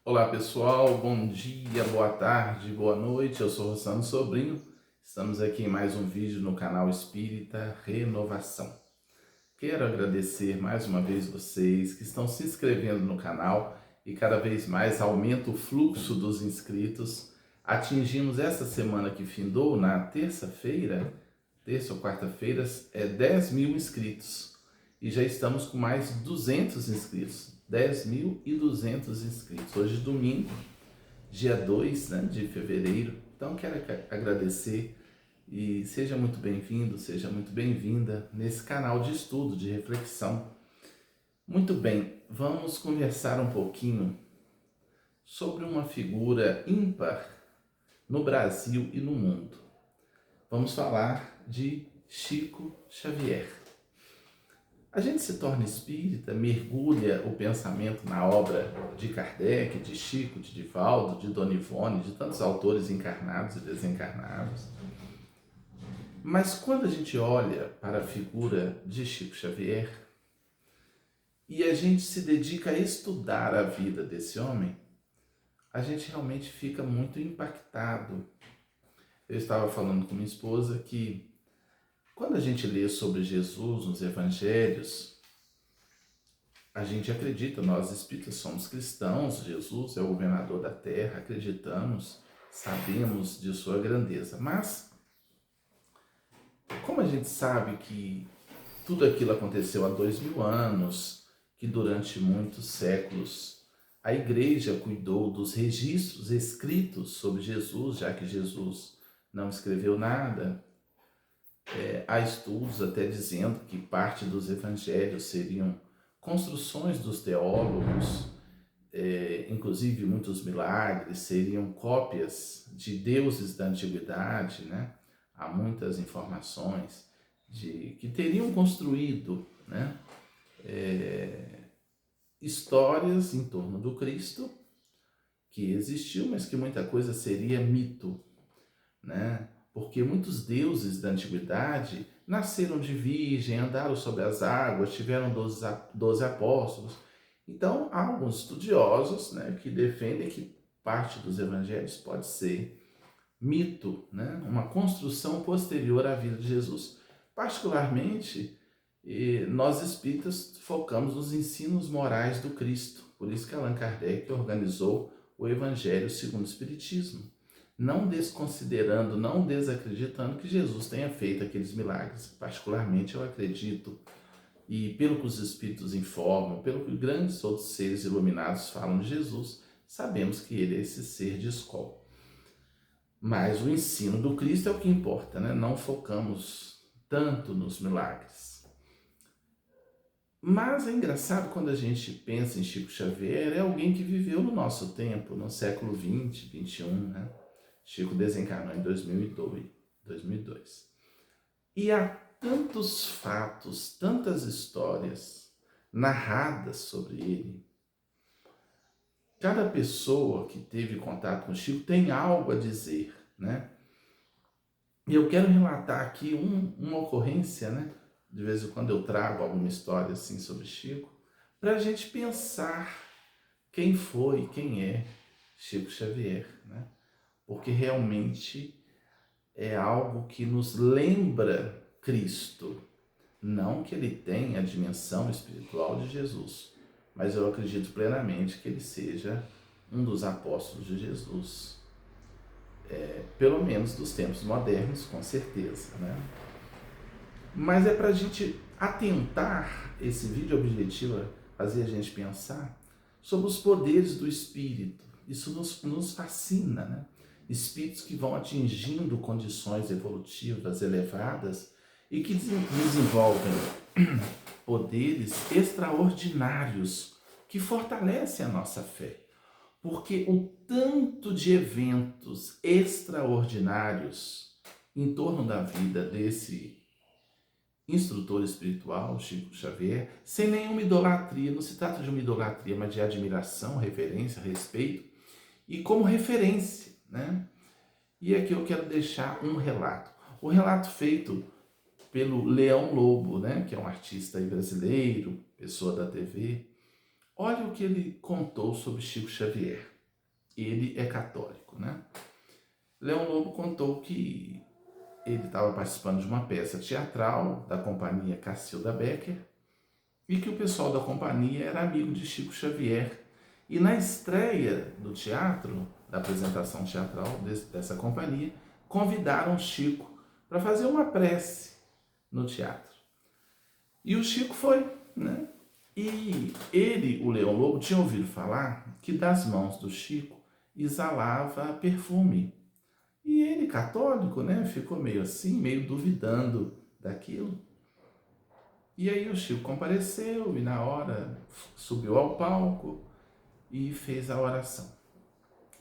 Olá pessoal, bom dia, boa tarde, boa noite, eu sou Rossano Sobrinho, estamos aqui em mais um vídeo no canal Espírita Renovação. Quero agradecer mais uma vez vocês que estão se inscrevendo no canal e cada vez mais aumenta o fluxo dos inscritos. Atingimos essa semana que findou, na terça-feira, terça ou quarta-feira, 10 mil inscritos e já estamos com mais 200 inscritos. 10.200 inscritos. Hoje, domingo, dia 2, né, de fevereiro. Então, quero agradecer e seja muito bem-vindo, seja muito bem-vinda nesse canal de estudo, de reflexão. Muito bem, vamos conversar um pouquinho sobre uma figura ímpar no Brasil e no mundo. Vamos falar de Chico Xavier. A gente se torna espírita, mergulha o pensamento na obra de Kardec, de Chico, de Divaldo, de Dona Ivone, de tantos autores encarnados e desencarnados. Mas quando a gente olha para a figura de Chico Xavier e a gente se dedica a estudar a vida desse homem, a gente realmente fica muito impactado. Eu estava falando com minha esposa que quando a gente lê sobre Jesus nos evangelhos, a gente acredita, nós espíritas somos cristãos, Jesus é o governador da terra, acreditamos, sabemos de sua grandeza. Mas, como a gente sabe que tudo aquilo aconteceu há 2000 anos, que durante muitos séculos a igreja cuidou dos registros escritos sobre Jesus, já que Jesus não escreveu nada, há estudos até dizendo que parte dos evangelhos seriam construções dos teólogos, inclusive muitos milagres seriam cópias de deuses da antiguidade, né? Há muitas informações de que teriam construído, né, histórias em torno do Cristo que existiu, mas que muita coisa seria mito, né? Porque muitos deuses da antiguidade nasceram de virgem, andaram sobre as águas, tiveram 12 apóstolos. Então, há alguns estudiosos, né, que defendem que parte dos evangelhos pode ser mito, né, uma construção posterior à vida de Jesus. Particularmente, nós espíritas focamos nos ensinos morais do Cristo. Por isso que Allan Kardec organizou o Evangelho segundo o Espiritismo, não desconsiderando, não desacreditando que Jesus tenha feito aqueles milagres. Particularmente eu acredito, e pelo que os Espíritos informam, pelo que grandes outros seres iluminados falam de Jesus, sabemos que ele é esse ser de escola. Mas o ensino do Cristo é o que importa, né? Não focamos tanto nos milagres. Mas é engraçado quando a gente pensa em Chico Xavier, é alguém que viveu no nosso tempo, no século XX, XXI, né? Chico desencarnou em 2002. E há tantos fatos, tantas histórias narradas sobre ele. Cada pessoa que teve contato com Chico tem algo a dizer, né? E eu quero relatar aqui uma ocorrência, né? De vez em quando eu trago alguma história assim sobre Chico, para a gente pensar quem foi, quem é Chico Xavier, né? Porque realmente é algo que nos lembra Cristo. Não que ele tenha a dimensão espiritual de Jesus, mas eu acredito plenamente que ele seja um dos apóstolos de Jesus. Pelo menos dos tempos modernos, com certeza, né? Mas é para a gente atentar, esse vídeo objetivo é fazer a gente pensar sobre os poderes do Espírito. Isso nos fascina, né? Espíritos que vão atingindo condições evolutivas elevadas e que desenvolvem poderes extraordinários que fortalecem a nossa fé. Porque o tanto de eventos extraordinários em torno da vida desse instrutor espiritual, Chico Xavier, sem nenhuma idolatria, não se trata de uma idolatria, mas de admiração, reverência, respeito, e como referência, né? E aqui eu quero deixar um relato. O relato feito pelo Leão Lobo, né? Que é um artista brasileiro, pessoa da TV. Olha o que ele contou sobre Chico Xavier. ele é católico, né? Leão Lobo contou que ele estava participando de uma peça teatral da companhia Cacilda Becker e que o pessoal da companhia era amigo de Chico Xavier. E na estreia do teatro, da apresentação teatral dessa companhia, convidaram Chico para fazer uma prece no teatro. E o Chico foi, né? E ele, o Leão Lobo, tinha ouvido falar que das mãos do Chico exalava perfume. E ele, católico, né, ficou meio assim, meio duvidando daquilo. E aí o Chico compareceu e na hora subiu ao palco e fez a oração.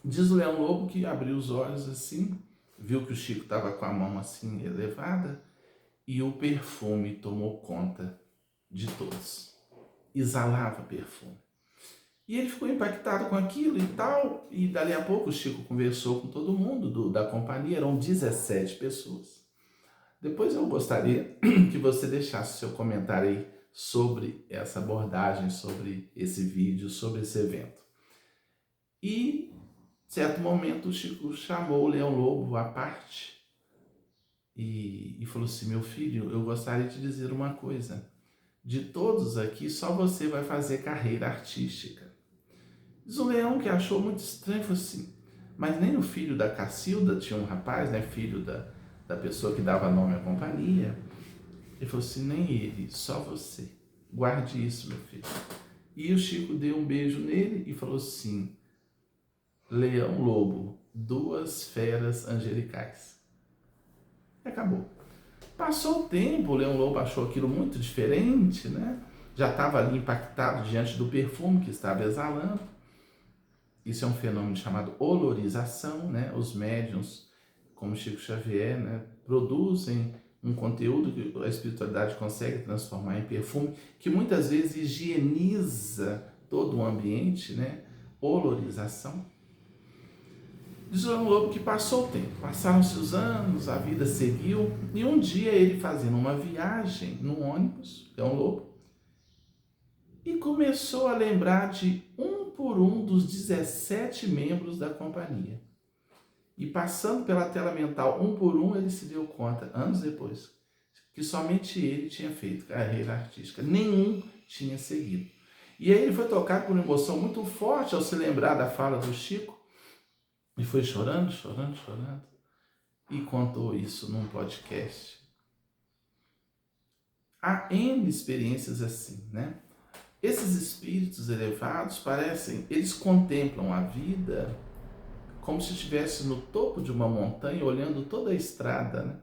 Diz o Leão Lobo que abriu os olhos assim, viu que o Chico estava com a mão assim elevada e o perfume tomou conta de todos. Exalava perfume. E ele ficou impactado com aquilo e tal, e dali a pouco o Chico conversou com todo mundo da companhia, eram 17 pessoas. Depois eu gostaria que você deixasse seu comentário aí sobre essa abordagem, sobre esse vídeo, sobre esse evento. E, em certo momento, o Chico chamou o Leão Lobo à parte e falou assim: meu filho, eu gostaria de dizer uma coisa. De todos aqui, só você vai fazer carreira artística. Diz o Leão, que achou muito estranho, falou assim: mas nem o filho da Cacilda tinha um rapaz, né, filho da pessoa que dava nome à companhia. Ele falou assim: nem ele, só você. Guarde isso, meu filho. E o Chico deu um beijo nele e falou assim: Leão Lobo, duas feras angelicais. E acabou. Passou o tempo, o Leão Lobo achou aquilo muito diferente, né? Já estava ali impactado diante do perfume que estava exalando. Isso é um fenômeno chamado olorização, né? Os médiuns, como Chico Xavier, né, produzem um conteúdo que a espiritualidade consegue transformar em perfume, que muitas vezes higieniza todo o ambiente, né? Olorização. Diz o Leão Lobo que passou o tempo, passaram-se os anos, a vida seguiu, e um dia ele fazendo uma viagem no ônibus, Leão Lobo, e começou a lembrar de um por um dos 17 membros da companhia. E passando pela tela mental, um por um, ele se deu conta, anos depois, que somente ele tinha feito carreira artística. Nenhum tinha seguido. E aí ele foi tocado por uma emoção muito forte ao se lembrar da fala do Chico. E foi chorando, chorando, chorando. E contou isso num podcast. Há N experiências assim, né? Esses espíritos elevados parecem, eles contemplam a vida como se estivesse no topo de uma montanha, olhando toda a estrada, né?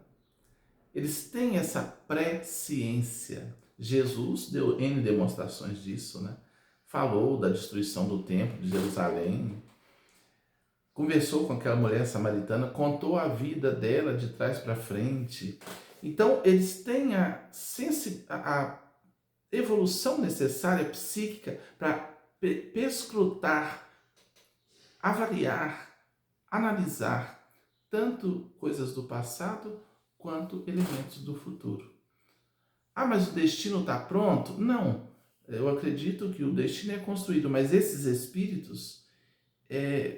Eles têm essa presciência. Jesus deu N demonstrações disso, né? Falou da destruição do templo de Jerusalém, conversou com aquela mulher samaritana, contou a vida dela de trás para frente. Então, eles têm a evolução necessária psíquica para perscrutar, avaliar, analisar tanto coisas do passado quanto elementos do futuro. Ah, mas o destino está pronto? Não. Eu acredito que o destino é construído, mas esses espíritos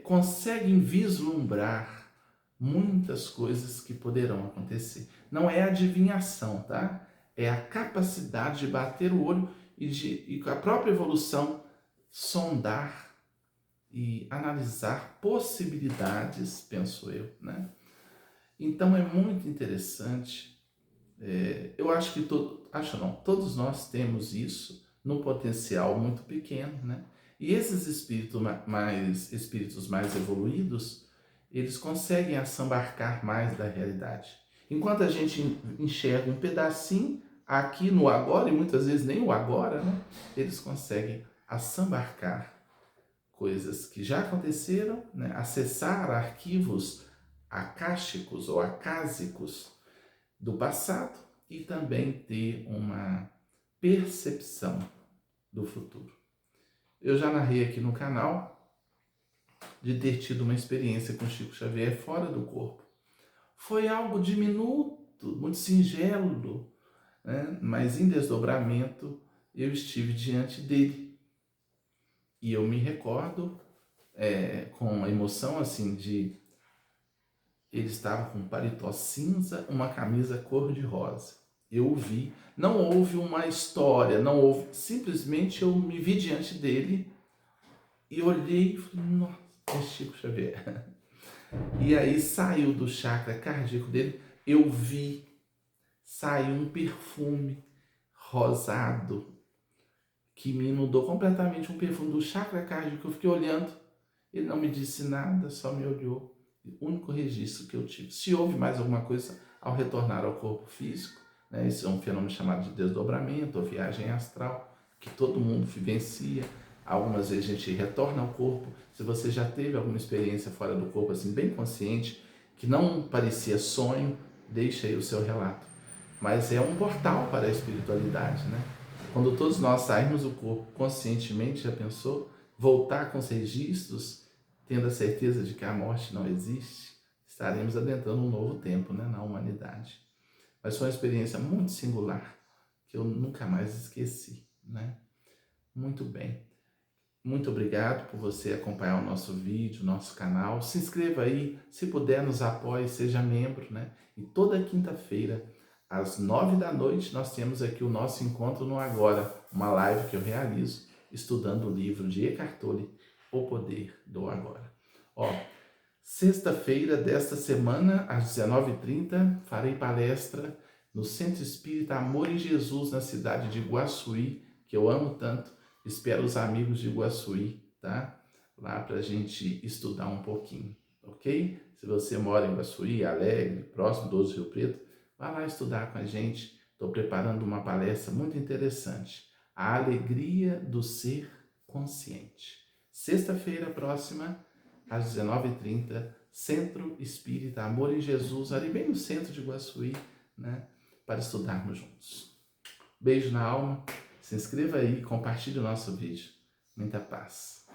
conseguem vislumbrar muitas coisas que poderão acontecer. Não é adivinhação, tá? É a capacidade de bater o olho e com a própria evolução sondar e analisar possibilidades, penso eu, né? Então é muito interessante. Eu acho que todos nós temos isso num potencial muito pequeno, né? E esses espíritos mais evoluídos, eles conseguem assambarcar mais da realidade. Enquanto a gente enxerga um pedacinho aqui no agora, e muitas vezes nem o agora, né? Eles conseguem assambarcar coisas que já aconteceram, né? Acessar arquivos acásticos ou acásicos do passado e também ter uma percepção do futuro. Eu já narrei aqui no canal de ter tido uma experiência com Chico Xavier fora do corpo. Foi algo diminuto, muito singelo, né? Mas em desdobramento eu estive diante dele. E eu me recordo com a emoção assim de... Ele estava com um paletó cinza, uma camisa cor-de-rosa. Eu vi, não houve uma história, não houve, simplesmente eu me vi diante dele e olhei e falei, nossa, é Chico Xavier. E aí saiu do chakra cardíaco dele, eu vi, saiu um perfume rosado que me inundou completamente, um perfume do chakra cardíaco. Eu fiquei olhando, ele não me disse nada, só me olhou. O único registro que eu tive. Se houve mais alguma coisa ao retornar ao corpo físico, né? Esse é um fenômeno chamado de desdobramento ou viagem astral, que todo mundo vivencia. Algumas vezes a gente retorna ao corpo. Se você já teve alguma experiência fora do corpo, assim, bem consciente, que não parecia sonho, deixa aí o seu relato. Mas é um portal para a espiritualidade, né? Quando todos nós sairmos do corpo conscientemente, já pensou? Voltar com os registros, tendo a certeza de que a morte não existe, estaremos adentrando um novo tempo, né, na humanidade. Mas foi uma experiência muito singular, que eu nunca mais esqueci, né? Muito bem. Muito obrigado por você acompanhar o nosso vídeo, nosso canal. Se inscreva aí, se puder, nos apoie, seja membro, né? E toda quinta-feira, às 9 da noite, nós temos aqui o nosso Encontro no Agora, uma live que eu realizo estudando o livro de Eckhart Tolle, O Poder do Agora. Ó, sexta-feira desta semana, às 19h30, farei palestra no Centro Espírita Amor em Jesus, na cidade de Guaçuí, que eu amo tanto. Espero os amigos de Guaçuí, tá? Lá para a gente estudar um pouquinho, ok? Se você mora em Guaçuí, Alegre, próximo do Rio Preto, vá lá estudar com a gente. Estou preparando uma palestra muito interessante. A alegria do ser consciente. Sexta-feira próxima, às 19h30, Centro Espírita Amor em Jesus, ali bem no centro de Guaçuí, né? Para estudarmos juntos. Beijo na alma. Se inscreva aí e compartilhe o nosso vídeo. Muita paz.